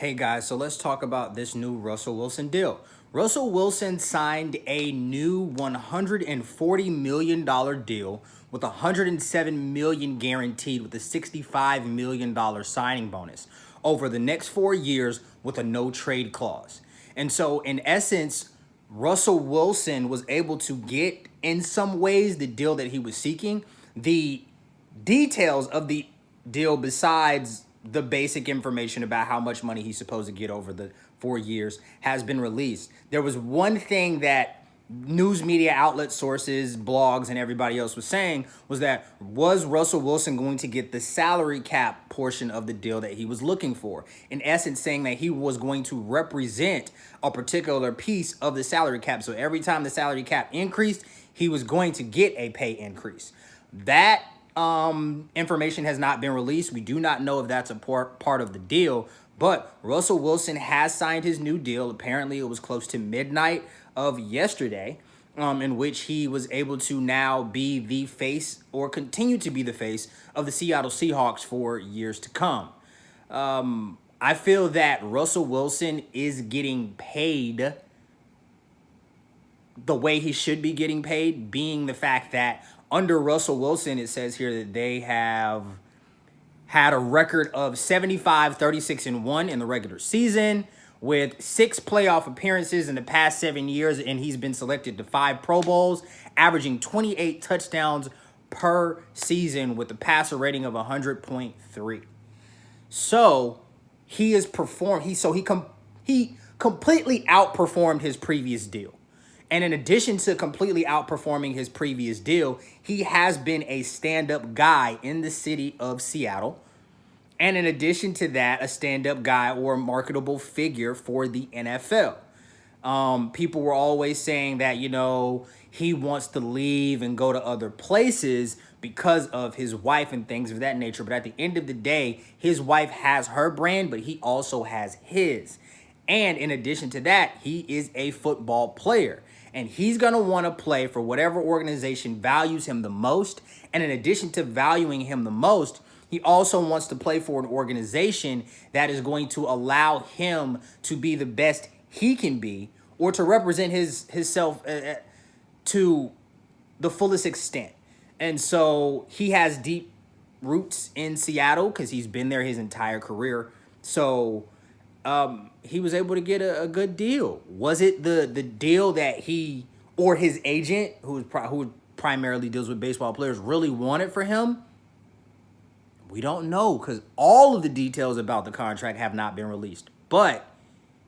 Hey guys, so let's talk about this new Russell Wilson deal. Russell Wilson signed a new $140 million deal with $107 million guaranteed with a $65 million signing bonus over the next 4 years with a no trade clause. And so in essence, Russell Wilson was able to get in some ways the deal that he was seeking. The details of the deal, besides the basic information about how much money he's supposed to get over the 4 years, has been released. There was one thing that news media outlet sources, blogs, and everybody else was saying was Russell Wilson going to get the salary cap portion of the deal that he was looking for? In essence, saying that he was going to represent a particular piece of the salary cap. So every time the salary cap increased, he was going to get a pay increase. That information has not been released. We do not know if that's a part of the deal, but Russell Wilson has signed his new deal. Apparently it was close to midnight of yesterday, in which he was able to now be the face, or continue to be the face, of the Seattle Seahawks for years to come. I feel that Russell Wilson is getting paid the way he should be getting paid, being the fact that under Russell Wilson, it says here that they have had a record of 75, 36, and 1 in the regular season, with 6 playoff appearances in the past 7 years, and he's been selected to 5 Pro Bowls, averaging 28 touchdowns per season with a passer rating of 100.3. So he has performed. He completely outperformed his previous deal. And in addition to completely outperforming his previous deal, he has been a stand-up guy in the city of Seattle. And in addition to that, a stand-up guy or a marketable figure for the NFL. People were always saying that, he wants to leave and go to other places because of his wife and things of that nature. But at the end of the day, his wife has her brand, but he also has his. And in addition to that, he is a football player. And he's going to want to play for whatever organization values him the most. And in addition to valuing him the most, he also wants to play for an organization that is going to allow him to be the best he can be, or to represent himself to the fullest extent. And so he has deep roots in Seattle because he's been there his entire career. So he was able to get a good deal. Was it the deal that he or his agent, who primarily deals with baseball players, really wanted for him? We don't know, because all of the details about the contract have not been released. But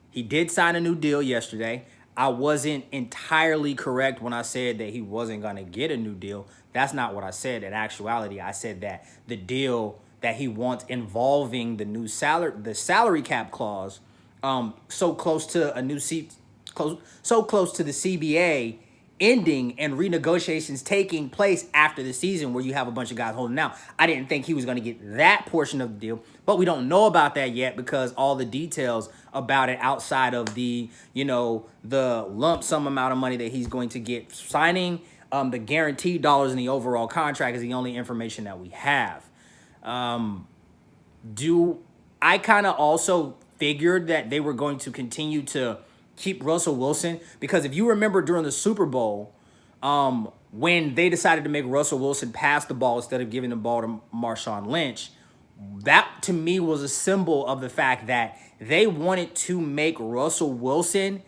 he did sign a new deal yesterday. I wasn't entirely correct when I said that he wasn't going to get a new deal. That's not what I said. In actuality, I said that the deal that he wants involving the salary cap clause, so close to the CBA ending and renegotiations taking place after the season, where you have a bunch of guys holding out. I didn't think he was going to get that portion of the deal, but we don't know about that yet, because all the details about it outside of the lump sum amount of money that he's going to get signing, the guaranteed dollars in the overall contract, is the only information that we have. I kind of also figured that they were going to continue to keep Russell Wilson, because if you remember during the Super Bowl, when they decided to make Russell Wilson pass the ball instead of giving the ball to Marshawn Lynch, that to me was a symbol of the fact that they wanted to make Russell Wilson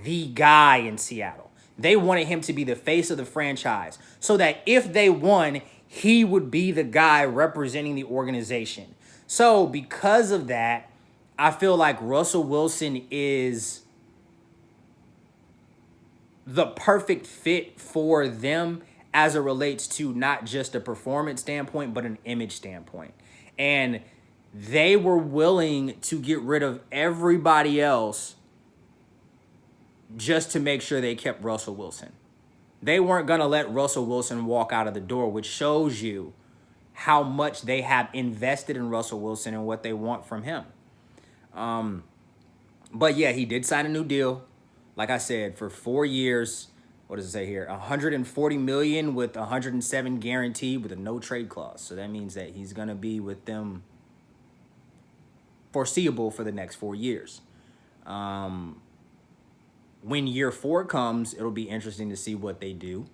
the guy in Seattle. They wanted him to be the face of the franchise, so that if they won, he would be the guy representing the organization. So because of that, I feel like Russell Wilson is the perfect fit for them as it relates to not just a performance standpoint, but an image standpoint. And they were willing to get rid of everybody else just to make sure they kept Russell Wilson. They weren't going to let Russell Wilson walk out of the door, which shows you how much they have invested in Russell Wilson and what they want from him. But yeah, he did sign a new deal. Like I said, for 4 years. What does it say here? $140 million with $107 guaranteed with a no trade clause. So that means that he's going to be with them foreseeable for the next 4 years. When year 4 comes, it'll be interesting to see what they do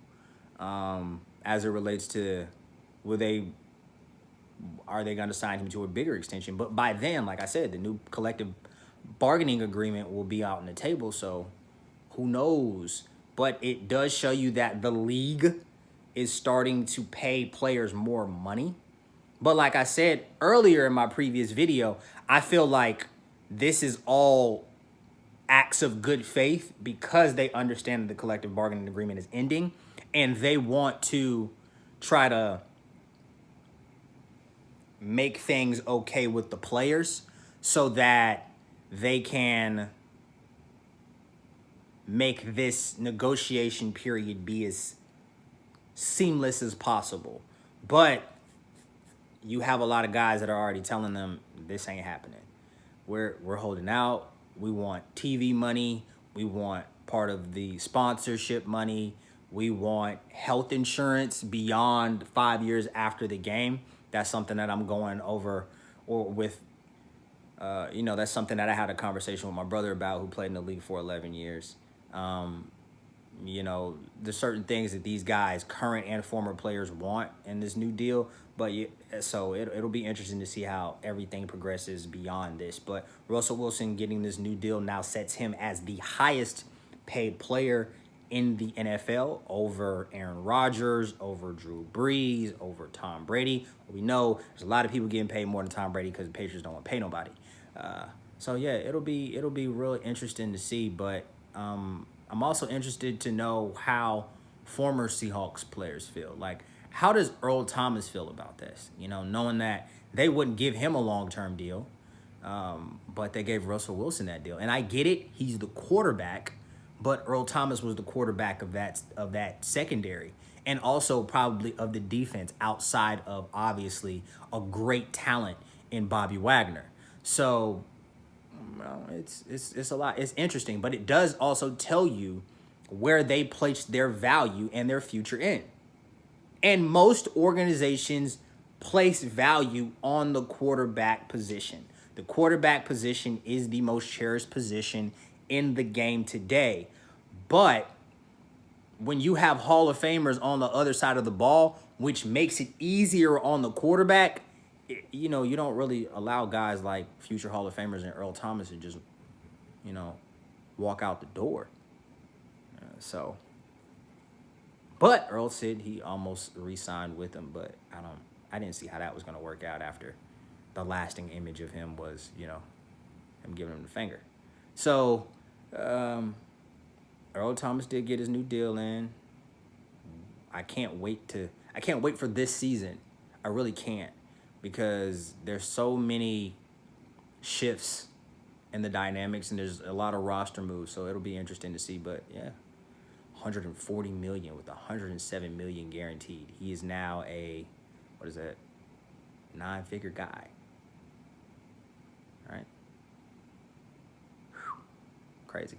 as it relates to are they going to sign him to a bigger extension? But by then, like I said, the new collective bargaining agreement will be out on the table. So who knows? But it does show you that the league is starting to pay players more money. But like I said earlier in my previous video, I feel like this is all acts of good faith because they understand that the collective bargaining agreement is ending and they want to try to make things okay with the players so that they can make this negotiation period be as seamless as possible. But you have a lot of guys that are already telling them this ain't happening. We're holding out. We want TV money. We want part of the sponsorship money. We want health insurance beyond 5 years after the game. That's something that I'm going over with, that's something that I had a conversation with my brother about, who played in the league for 11 years. There's certain things that these guys, current and former players, want in this new deal. But so it'll be interesting to see how everything progresses beyond this. But Russell Wilson getting this new deal now sets him as the highest paid player in the NFL over Aaron Rodgers, over Drew Brees, over Tom Brady. We know there's a lot of people getting paid more than Tom Brady because the Patriots don't want to pay nobody. So yeah, it'll be really interesting to see. But I'm also interested to know how former Seahawks players feel. Like, how does Earl Thomas feel about this? Knowing that they wouldn't give him a long-term deal, but they gave Russell Wilson that deal. And I get it; he's the quarterback. But Earl Thomas was the quarterback of that secondary, and also probably of the defense, outside of obviously a great talent in Bobby Wagner. So it's a lot. It's interesting, but it does also tell you where they place their value and their future in. And most organizations place value on the quarterback position. The quarterback position is the most cherished position in the game today. But when you have Hall of Famers on the other side of the ball, which makes it easier on the quarterback, you don't really allow guys like future Hall of Famers and Earl Thomas to just, walk out the door. But Earl said he almost re-signed with him, but I didn't see how that was going to work out after the lasting image of him was, him giving him the finger. So, Earl Thomas did get his new deal in. I can't wait for this season. I really can't, because there's so many shifts in the dynamics and there's a lot of roster moves. So it'll be interesting to see. But yeah, 140 million with 107 million guaranteed. He is now a 9-figure guy. All right. Whew. Crazy.